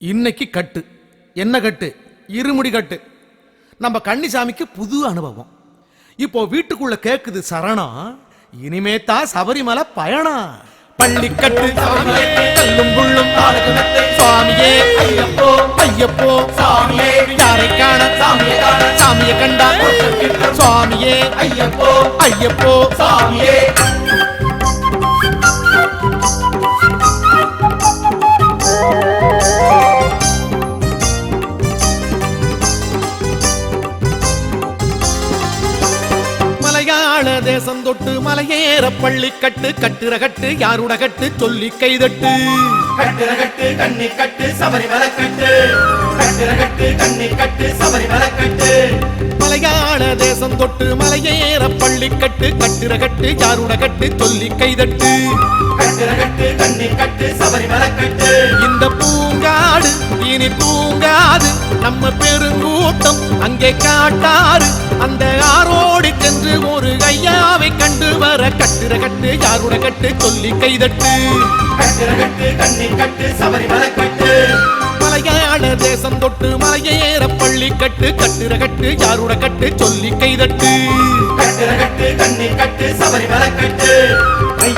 இன்னைக்கு கட்டு என்ன கட்டு? இருமுடி கட்டு. நம்ம கன்னிசாமிக்கு புது அனுபவம். இப்போ வீட்டுக்குள்ள கேக்குது சரணம், இனிமே தான் சபரிமலை பயணம். பள்ளிக்கட்டு கல்லும் புள்ளும் சுவாமியே ஐயப்போ ஐயப்போ சாமியே, யாரை காண சாமியை கண்டா சுவாமியே ஐயப்போ ஐயப்போ சாமியே. மலையாள தேசம் தொட்டு மலையேற பள்ளிக்கட்டு கட்டுற கட்டு யாருட கட்டு சொல்லி கைதட்டு. கட்டுற கட்டு கண்ணி கட்டு சபரிமலை கட்டு, கட்டுற கட்டு கண்ணி கட்டு சபரிமலை கட்டு. மலையாள தேசம் தொட்டு மலையேற பள்ளிக்கட்டு கட்டுற கட்டு யாருட கட்டு சொல்லி கைதட்டு. கட்டுற கட்டு கண்ணி கட்டு சபரிமலை கட்டு. இந்த பூங்காடு இனி பூங்காது, நம்ம பெருங்கூட்டம் அங்கே காட்டாறு. அந்த ஆரோடி சென்று ஒரு ஐயாவை கண்டு வர கட்டுற கட்டு யாருட கட்டு சொல்லி கைதட்டு. கட்டுற கட்டு கண்ணி கட்டு சபரிமலை கட்டு. மலையாள தேசம் தொட்டு மலையேற பள்ளிக்கட்டு கட்டுற கட்டு யாருட கட்டு சொல்லி கைதட்டு. கட்டுற கட்டு கண்ணி கட்டு சபரிமலை கட்டு.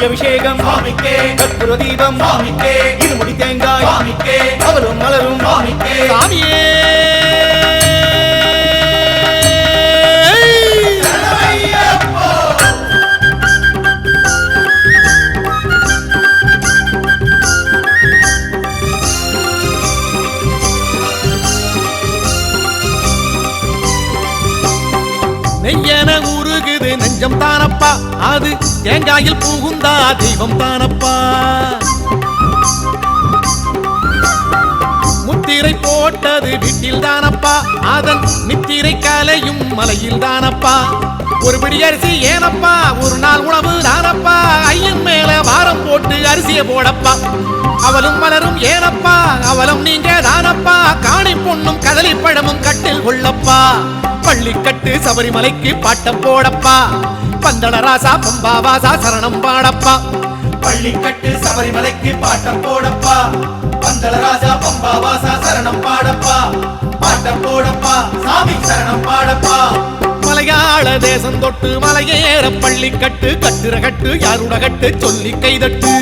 அபிஷேகம் சுவாமிக்கே, கற்பூர தீபம் சுவாமிக்கே, இருமுடி தேங்காய் சுவாமிக்கே, அவரும் மலரும் சுவாமிக்கே. சாமியே. நெய்யன உருகுது நெஞ்சம் தானப்பா, அது தேங்காயில் புகுந்தா தெய்வம் தானப்பா. முத்திரை போட்டது வீட்டில் தானப்பா, அதன் நித்திரை கலையும் மலையில் தானப்பா. ஒரு பிடி அரிசி ஏனப்பா, ஒரு நாள் உணவு தானப்பா. ஐயன் மேல வாரம் போட்டு அரிசியை போடப்பா. அவளும் மலரும் ஏனப்பா, அவளும் நீங்க தானப்பா. காணி பொண்ணும் கதலி பழமும் கட்டில் கொள்ளப்பா. பள்ளிக்கட்டு சபரிமலைக்கு பாட்டம் போடப்பா. பந்தள ராசா பம்பா வாசா சரணம் பாடப்பா. பள்ளிக்கட்டு சபரிமலைக்கு பாட்டம் போடப்பா. பந்தள ராஜா பம்பா வாசா சரணம் பாடப்பா. பாட்டம் போடப்பா, சாமி சரணம் பாடப்பா. மலையாள தேசம் தொட்டு மலையேற பள்ளிக்கட்டு கட்டுற கட்டு யாருட கட்டு சொல்லி கைதட்டு.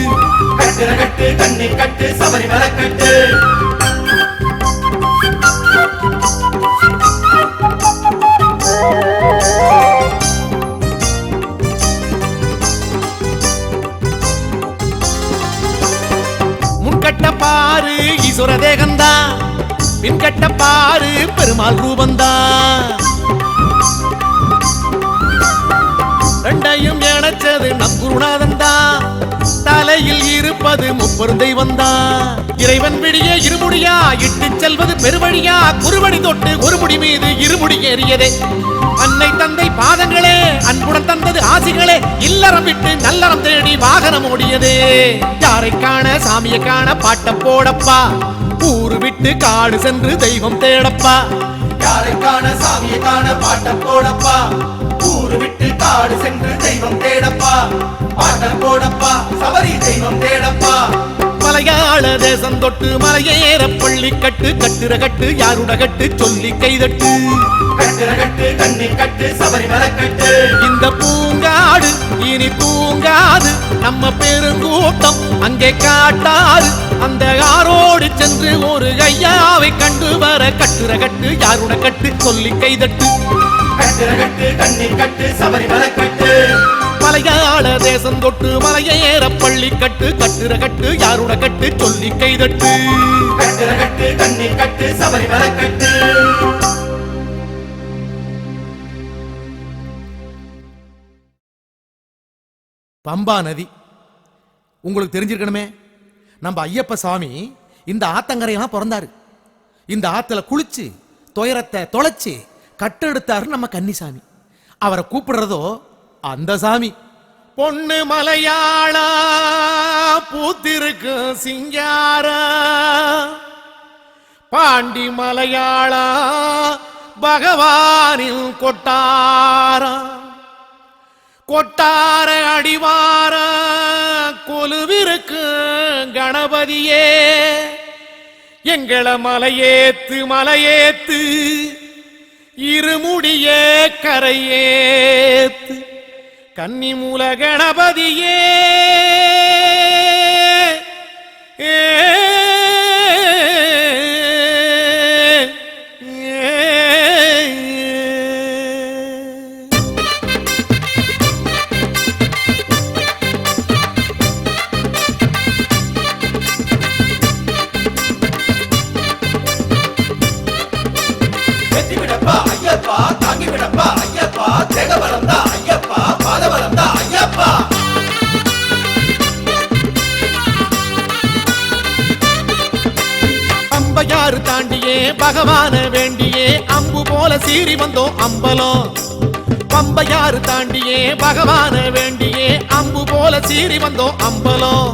கட்டுற கட்டு கண்ணி கட்டு சபரிமலை கட்டு. முன்கட்ட பாரு ஈஸ்வர தேகந்தா, பின்கட்ட பாரு பெருமாள் ரூபந்தா. ரெண்டையும் இணைச்சது நம் குருநாதந்தா, தலையில் இருப்பது முப்பெரும் தெய்வந்தா. இறைவன் விடிய இருமுடியா இட்டு செல்வது பெருவழியா, குருவடி தொட்டு ஒரு முடி மீது இருமுடி ஏறியதே. அன்னை தந்தை பாதங்களே அன்புடன் தந்தது ஆசிகளே, இல்லறம் விட்டு நல்லறம் தேடி வாகனம் ஓடியதே. யாரை காண சாமியை காண பாட்டம் போடப்பா. ஊரு விட்டு காடு சென்று தெய்வம் தேடப்பா. யாரை காண சாமியை காண பாட்டம் போடப்பா. ஊரு விட்டு காடு சென்று தெய்வம் தேடப்பா. பாட்டம் போடப்பா, சபரி தெய்வம் தேடப்பா. மலையாள தேசம் தொட்டு மலையேற பள்ளிக்கட்டு கட்டுற கட்டு யாருட கட்டு சொல்லி கைதட்டு. கட்டுற கட்டு கண்ணி கட்டு சபரிமலை கட்டு. இந்த பூங்காடு இனி பூங்காது, நம்ம பெருங்கூட்டம் அங்கே காட்டாறு. அந்த ஆரோடு சென்று ஒரு ஐயாவை கண்டு வர கட்டுற கட்டு யாருட கட்டு சொல்லி கைதட்டு. கட்டுற கட்டு கண்ணி கட்டு சபரிமலை கட்டு. மலையாள தேசம் தொட்டு மலையேற பள்ளிக்கட்டு கட்டுற கட்டு யாருட கட்டு சொல்லி கைதட்டு. கட்டுற கட்டு கண்ணி கட்டு சபரிமலை கட்டு. பம்பா நதி உங்களுக்கு தெரிஞ்சிருக்கணுமே. நம்ம ஐயப்ப சாமி இந்த ஆத்தங்கரையெல்லாம் பிறந்தாரு. இந்த ஆத்துல குளிச்சு துயரத்தை தொலைச்சு கட்டெடுத்தாரு நம்ம கன்னிசாமி. அவரை கூப்பிடுறதோ அந்த சாமி. பொண்ணு மலையாளா பூத்திருக்கு சிங்காரா, பாண்டி மலையாளா பகவானில் கொட்டாரா. கொட்டார அடிவார கொலுவிருக்கு கணபதியே, எங்கள மலையேத்து மலையேத்து இருமுடியே கரையேத்து கன்னிமூல கணபதியே பம்பையாறு தாண்டியே பகவான வேண்டியே அம்பு போல சீறி வந்தோம் அம்பலம். பம்பையாறு தாண்டியே பகவான வேண்டியே அம்பு போல சீறி வந்தோம் அம்பலம்.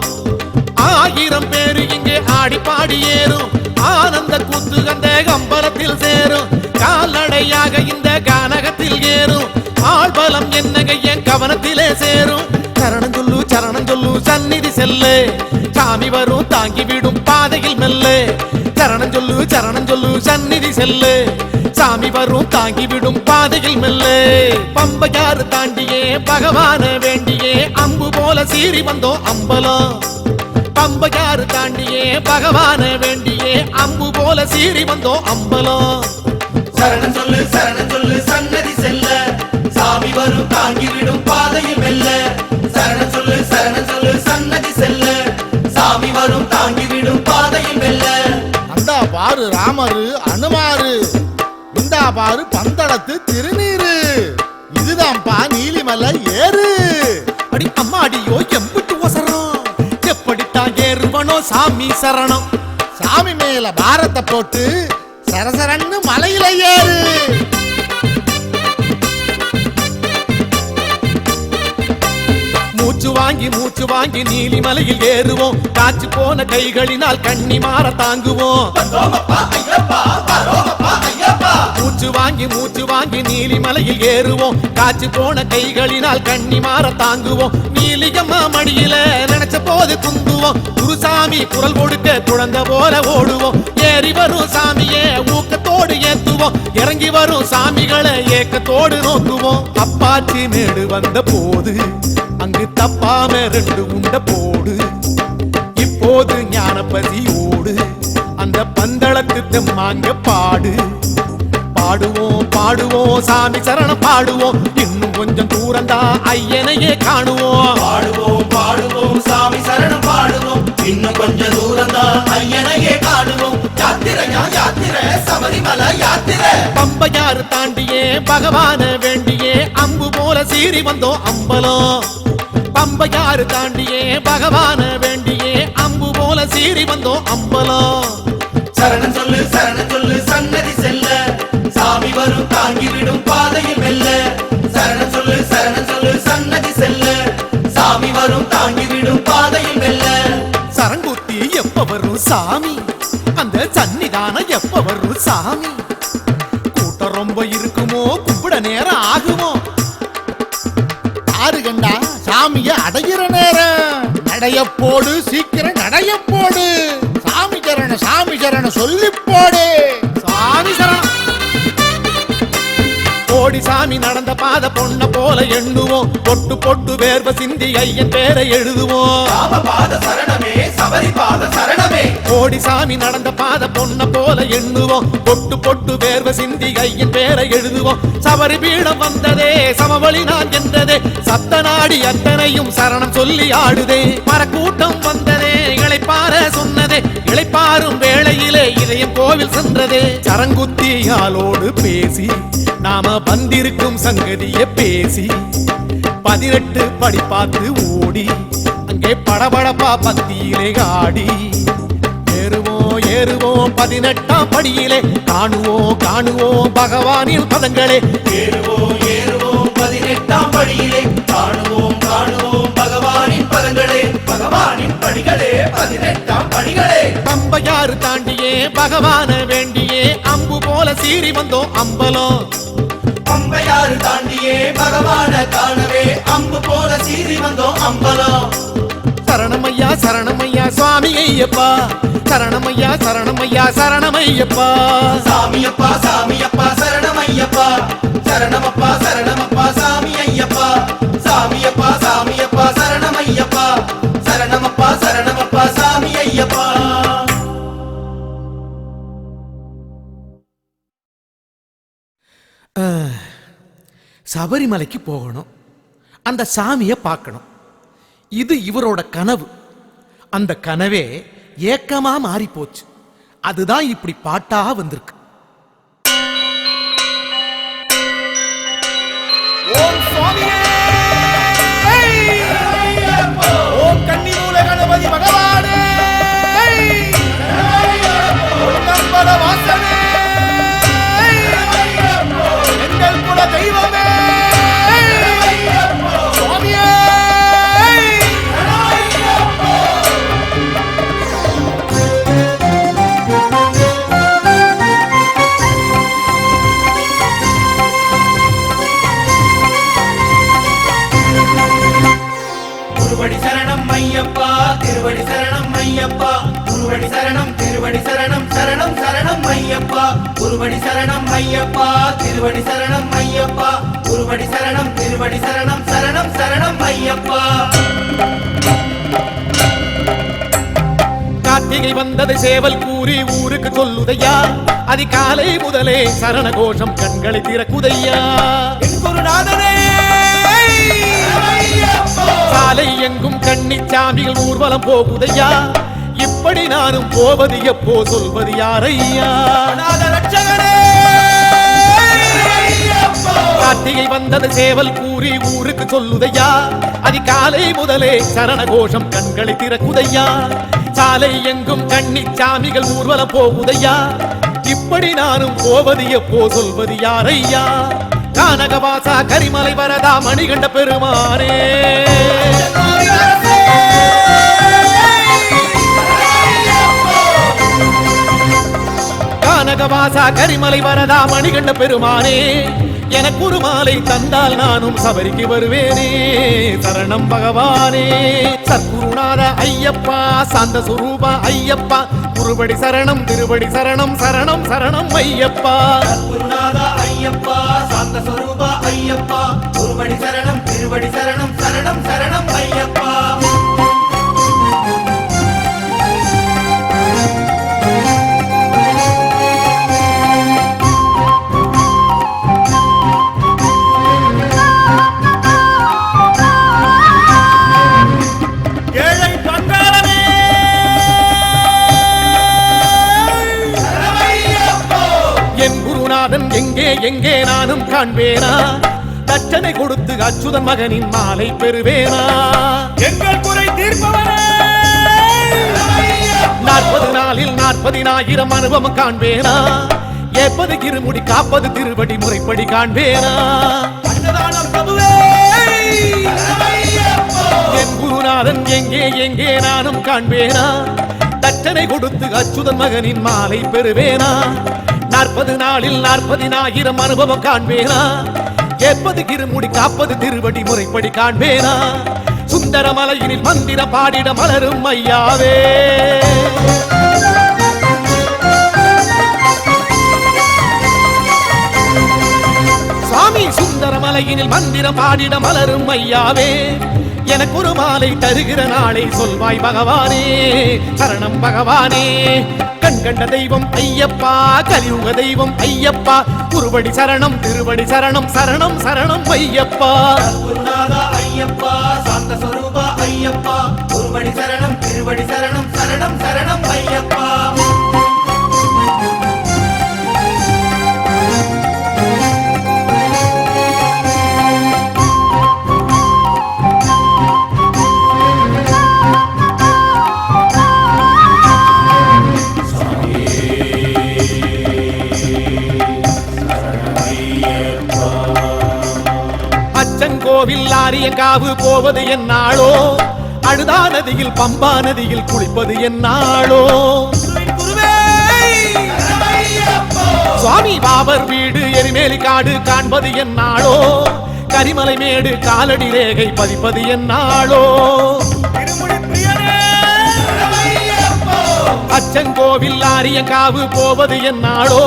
1000 பேரு இங்கே ஆடி பாடி ஏறும் ஆனந்த கூத்து அந்த அம்பலத்தில் சேரும். கால்நடையாக இந்த கானகத்தில் ஏறும் ஆள்பலம் என்னங்க என் கவனத்திலே சேரும். சரணம் சொல்லு சந்நிதி செல்லே சாமி வரும் தாங்கி விடும் பாதையில் மெல்லே. சரணம் சொல்லு சந்நிதி செல்லே சாமி வரும் தாங்கி விடும் பாதையில் மெல்லே. பம்பையாறு தாண்டியே பகவான வேண்டியே அம்பு போல சீறி வந்தோம் அம்பலம். பம்பையாறு தாண்டியே பகவான வேண்டியே அம்பு போல சீறி வந்தோம் அம்பலம். சரணம் சொல்லு சன்னதி செல்ல சாமி வரும் தாங்கி விடும் பாதையில் மெல்ல. சரணம் சொல்லு சன்னதி செல்ல சாமி வரும் தாங்கி விடும் பாதையில் மெல்ல. அந்தா பாரு ராமரு அனுமாரு, இந்தா பாரு பந்தளத்து திருநீரு, இதுதான்ப்பா நீலிமலை ஏறு. அடி அம்மா அடியோ எம்பிட்டு ஒசரம் எப்படித்தான் ஏறுவனோ சாமி சரணம். சாமி மேல பாரத்தை போட்டு சரசரன்னு மலையில ஏறு. மூச்சு வாங்கி நீலிமலையில் ஏறுவோம். காய்ச்சி போன கைகளினால் கண்ணி மாற தாங்குவோம். மூச்சு வாங்கி நீலிமலையில் ஏறுவோம். காய்ச்சி போன கைகளினால் கண்ணி மாற தாங்குவோம். நீலியம்மா மடியில நினைச்ச போது குந்துவோம். குருசாமி குரல் கொடுக்க குழந்தை போல ஓடுவோம். ஏறி வரும் சாமியே ஊக்கத்தோடு ஏத்துவோம். இறங்கி வரும் சாமிகளை ஏக்கத்தோடு நோக்குவோம். அப்பாச்சி மேடு வந்த போது அங்கு தப்பாம 2 உண்ட போடு. இப்போது ஞானபதியோடு அந்த பந்தளத்து தெம்மாங்க பாடு. பாடுவோம் சாமி சரணம் பாடுவோம். இன்னும் கொஞ்சம் தூரந்தா ஐயனையே காணுவோம். பாடுவோம் சாமி சரணம் பாடுவோம். இன்னும் கொஞ்சம் தூரந்தா ஐயனையே காணுவோம். யாத்திரை சபரிமலை யாத்திரை. பம்பையாறு தாண்டியே பகவான வேண்டியே அம்பு போல சீறி வந்தோம் அம்பலம். பம்பையாறு தாண்டியே பகவான வேண்டியே அம்பு போல சீறி வந்தோம் அம்பலம். சரணம் சொல்லு சன்னதி செல்ல சாமி வரும் தாங்கி விடும் பாதையில் மெல்ல. சரணம் சொல்லு சன்னதி செல்ல சாமி வரும் தாங்கி விடும் பாதையில் மெல்ல. சரங்குத்தி எப்ப வரும் சாமி, அந்த சன்னிதானம் எப்ப வரும் சாமி. கூட்டம் ரொம்ப இருக்குமோ, கும்பிட நேரம் ஆகுமோ. ஆறு கண்டா சாமிய அடையிற நேரம் நடைய போடு, சீக்கிரம் நடைய போடு. சாமி சரண சொல்லி போடு. சாமி சரணம். கோடி சாமி நடந்த பாத பொண்ண போல எண்ணுவோம். பொட்டு வேர்வ சிந்தி ஐயன் பேரை எழுதுவோம். சபரி பாத சரணமே. கோடி சாமி நடந்த பாத பொண்ண போல எண்ணுவோம். பொட்டு வேர்வ சிந்தி ஐயன் பேரை எழுதுவோம். சபரி பீடம் வந்ததே சமவழி நான் என்றதே. சத்த நாடி அத்தனையும் சரணம் சொல்லி ஆடுதே. மரக்கூட்டம் வந்ததே இளைப்பார சொன்னதே. இளைப்பாரும் வேளையிலே இதயம் கோவில் சென்றதே. சரங்குத்தியாலோடு பேசி நாம வந்திருக்கும் சங்கதியை பேசி 18 படி பார்த்து ஓடி அங்கே படபடப்பா பத்தியிலே ஆடி. ஏறுவோம் 18ஆம் படியிலே காணுவோம் பகவானின் பதங்களே. ஏறுவோம் 18ஆம் படியிலே காணுவோம் பகவானின் பதங்களே. பகவானின் படிகளே 18ஆம் படிகளே. பம்பையாறு தாண்டியே பகவான வேண்டியே அம்பு போல சீறி வந்தோம் அம்பலம். பம்பையாறு தாண்டியே பகவான காணவே அம்பு போல சீறி வந்தோம் அம்பலம். சரணமையா சரணமையா சுவாமி ஐயப்பா சரணமையா சரணமையா சரணமையப்பா சாமியப்பா சாமியப்பா சரணமையப்பா சரணமப்பா சரணமப்பா சாமி ஐயப்பா சாமியப்பா சாமியப்பா சரணமையப்பா சரணமப்பா சரணமப்பா சாமி ஐயப்பா சபரிமலைக்கு போகணும் அந்த சாமியை பார்க்கணும் இது இவரோட கனவு அந்த கனவே ஏக்கமா மாறி போச்சு அதுதான் இப்படி பாட்டா வந்திருக்கு ஓம் சுவாமியே ஓம் கன்னிமூல கணபதி பகவானே ஓம் கம்பள வாசனே எங்கள் குல தெய்வமே சுவாமியே திருவடி சரணம் ஐயப்பா திருவடி சரணம் ஐயப்பா குருவடி சரணம் திருவடி சரணம் சரணம் சரணம் ஐயப்பா குருவடி சரணம் ஐயப்பா திருவடி சரணம் ஐயப்பா குருவடி சரணம் திருவடி சரணம் சரணம் சரணம் ஐயப்பா கார்த்திகை வந்தது சேவல் கூறி ஊருக்கு சொல்லுதையா அதிகாலை முதலே சரண கோஷம் கண்களை திறக்குதையா என் குருநாதனே சாலை எங்கும் கன்னிச்சாமிகள் ஊர்வலம் போகுதையா இப்படி நானும் போவது எப்போ சொல்வது யாரையா நாத ரட்சகனே கார்த்திகை வந்தது சேவல் கூறி ஊருக்கு சொல்லுதையா அதிகாலை முதலே சரண கோஷம் கண்களை திறக்குதையா சாலை எங்கும் கன்னிச்சாமிகள் ஊர்வலம் போகுதையா இப்படி நானும் போவது எப்போ சொல்வது யாரையா கானகவாசா கரிமலை வரதா மணிகண்ட பெருமானே கானகவாசா கரிமலை வரதா மணிகண்ட பெருமானே எனக்கு ஒரு மாலை தந்தால் நானும் சபரிக்கு வருவேனே சரணம் பகவானே சத்குருநாத ஐயப்பா சாந்த சுரூபா ஐயப்பா குருவடி சரணம் திருவடி சரணம் சரணம் சரணம் ஐயப்பா குருநாதா ஐயப்பா சாந்த ஸ்வரூபா ஐயப்பா குருவடி சரணம் திருவடி சரணம் சரணம் சரணம் ஐயப்பா ஏழை பங்காளனே என் குருநாதன் எங்கே எங்கே நானும் காண்பேனா தட்சணை கொடுத்து அச்சுதன் மகனின் மாலை பெறுவேனா எங்கள் குறை தீர்ப்பவனே 40 நாளில் 40,000 அனுபவம் காண்பேனா ஏற்பது இருமுடி காப்பது திருவடி முறைப்படி காண்பேனா அன்னதானம் பிரபுவே என் குருநாதன் எங்கே எங்கே நானும் காண்பேனா தட்டனை கொடுத்து அச்சுதன் மகனின் மாலை பெறுவேனா 40 நாளில் 40,000 அனுபவம் காண்பேனா ஏற்பது இருமுடி காப்பது திருவடி முறைப்படி காண்பேனா சுந்தரமலையினில் மந்திர பாடிட மலரும் ஐயாவே சுவாமி சுந்தரமலையினில் மந்திரம் பாடிட மலரும் ஐயாவே எனக்கு ஒரு மாலை தருகிற நாளை சொல்வாய் பகவானே சரணம் பகவானே கண் கண்ட தெய்வம் ஐயப்பா கலியுக தெய்வம் ஐயப்பா குருவடி சரணம் திருவடி சரணம் சரணம் சரணம் ஐயப்பா குருநாதா ஐயப்பா சாந்த ஸ்வரூபா ஐயப்பா குருவடி சரணம் திருவடி சரணம் சரணம் சரணம் ஐயப்பா அச்சங்கோவில் ஆரியங்காவு போவது என்னாளோ அழுதா நதியில் பம்பா நதியில் குளிப்பது என்னாளோ சுவாமி பாபர் வீடு எரிமேலி காடு காண்பது என்னாளோ கரிமலை மேடு காலடி ரேகை பதிப்பது என்னாளோ திருமுடி பிரியா அச்சங்கோவில் ஆரியங்காவு போவது என்னாளோ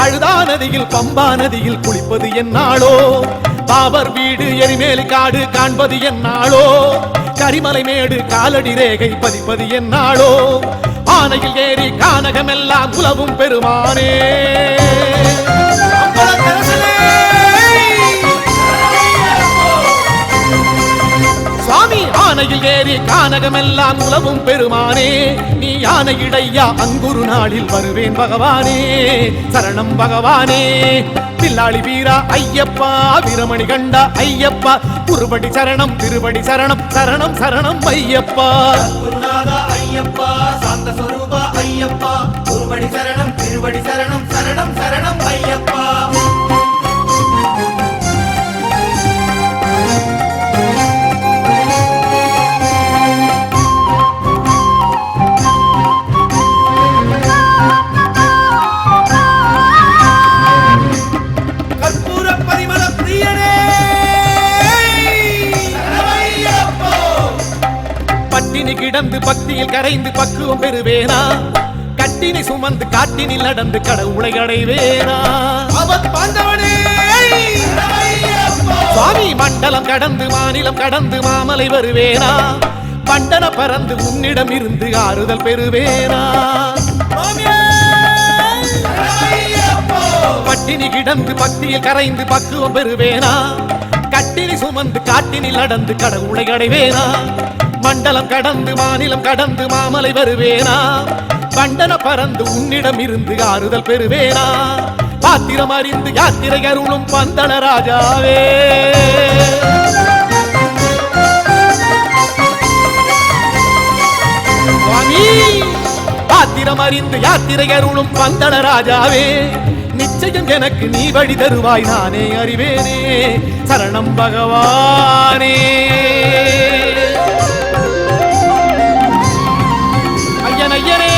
அழுதா நதியில் பம்பா நதியில் குளிப்பது என்னாளோ பாவர் வீடு எரிமேலி காடு காண்பது என்னாளோ கரிமலை மேடு காலடி ரேகை பதிப்பது என்னாளோ ஆனையில் ஏறி கானகமெல்லாம் உலவும் பெருமானே சுவாமி ஆனையில் ஏறி கானகமெல்லாம் உலவும் பெருமானே நீ யானையிடையா அங்குரு நாளில் வருவேன் பகவானே சரணம் பகவானே பில்லாளி வீரா ஐயப்பா வீரமணி கண்டா ஐயப்பா குருபடி சரணம் திருபடி சரணம் சரணம் சரணம் ஐயப்பா குருநாதா ஐயப்பா சாந்த ஸ்வரூபா ஐயப்பா குருபடி சரணம் திருவடி சரணம் சரணம் சரணம் ஐயப்பா கற்பூர பரிமள பிரியனே சரணமையப்போ பட்டினி கிடந்து பக்தியில் கரைந்து பக்குவம் பெறுவேனா கட்டினி சுமந்து காட்டினில் நடந்து கடவுளை அடைவேனா அவத் பாண்டவனே சரணமையப்போ சுவாமி மண்டலம் கடந்து மாநிலம் கடந்து மாமலை வருவேனா பண்டன பறந்து உன்னிடம் இருந்து ஆறுதல் பெறுவேனா சரணமையப்போ பட்டினி கிடந்து பக்தியில் கரைந்து பக்குவம் பெறுவேனா கட்டினி சுமந்து காட்டினில் நடந்து கடவுளை அடைவேனா மண்டலம் கடந்து மாநிலம் கடந்து மாமலை வருவேனா பண்டன பறந்து உன்னிடம் இருந்து ஆறுதல் பெறுவேனா பாத்திரம் அறிந்து யாத்திரை அருளும் பந்தள ராஜாவே சுவாமி பாத்திரம் அறிந்து யாத்திரை அருளும் பந்தள ராஜாவே நிச்சயம் எனக்கு நீ வழி தருவாய் நானே அறிவேனே சரணம் பகவானே ஐயன் ஐயனே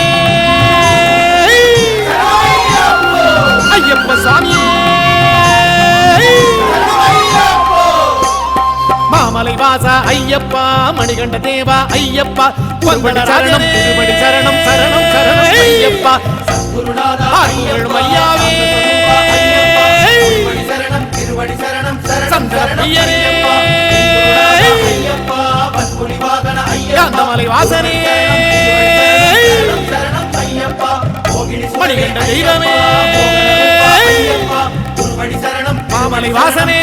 ஐயப்ப சாமியே மாமலை வாசா ஐயப்பா மணிகண்ட தேவா ஐயப்பா பொன்பட சரணம் திருபடி சரணம் சரணம் சரணம் ஐயப்பா குருநாதா அருள் ஐயாவே திருவடி சரணம் திருவடி சரணம் சரணம் சரணம் சந்திரபிரியரே ஐயப்பா பத்முனி வாகன ஐயப்பா காந்தமலை வாசனே சரணம் சரணம் ஐயப்பா மோகினி மணிகண்ட தெய்வமே ஐயப்பா திருவடி சரணம் மாமலை வாசனே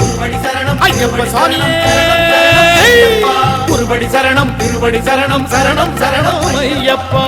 திருவடி சரணம் ஐயப்ப சுவாமியே குருபடி சரணம் திருபடி சரணம் சரணம் சரணம் ஐயப்பா